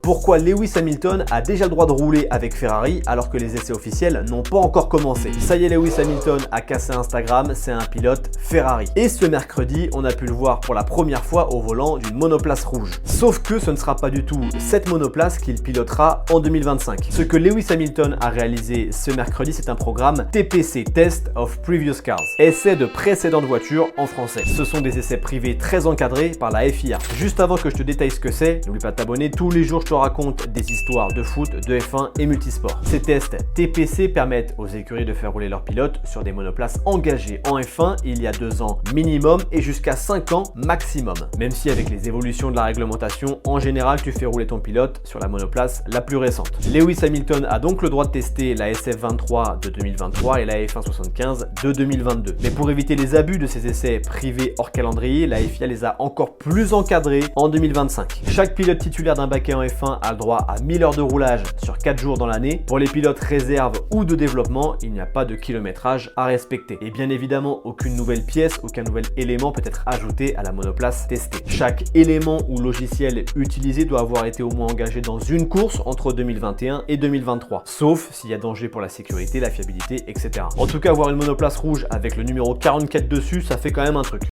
Pourquoi Lewis Hamilton a déjà le droit de rouler avec Ferrari alors que les essais officiels n'ont pas encore commencé? Ça y est, Lewis Hamilton a cassé Instagram, c'est un pilote Ferrari. Et ce mercredi, on a pu le voir pour la première fois au volant d'une monoplace rouge. Sauf que ce ne sera pas du tout cette monoplace qu'il pilotera en 2025. Ce que Lewis Hamilton a réalisé ce mercredi, c'est un programme TPC, Test of Previous Cars, essai de précédentes voitures en français. Ce sont des essais privés très encadrés par la FIA. Juste avant que je te détaille ce que c'est, n'oublie pas de t'abonner. Tous les jours, je te raconte des histoires de foot, de F1 et multisport. Ces tests TPC permettent aux écuries de faire rouler leurs pilotes sur des monoplaces engagées en F1 il y a 2 ans minimum et jusqu'à 5 ans maximum. Même si avec les évolutions de la réglementation, en général, tu fais rouler ton pilote sur la monoplace la plus récente. Lewis Hamilton a donc le droit de tester la SF23 de 2023 et la F175 de 2022. Mais pour éviter les abus de ces essais privés hors calendrier, la FIA les a encore plus encadrés en 2025. Chaque pilote titulaire d'un baquet en F1 a le droit à 1000 heures de roulage sur 4 jours dans l'année. Pour les pilotes réserve ou de développement, il n'y a pas de kilométrage à respecter. Et bien évidemment, aucune nouvelle pièce, aucun nouvel élément peut être ajouté à la monoplace testée. Chaque élément ou logiciel utilisé doit avoir été au moins engagé dans une course entre 2021 et 2023, sauf s'il y a danger pour la sécurité, la fiabilité, etc. En tout cas, avoir une monoplace rouge avec le numéro 44 dessus, ça fait quand même un truc.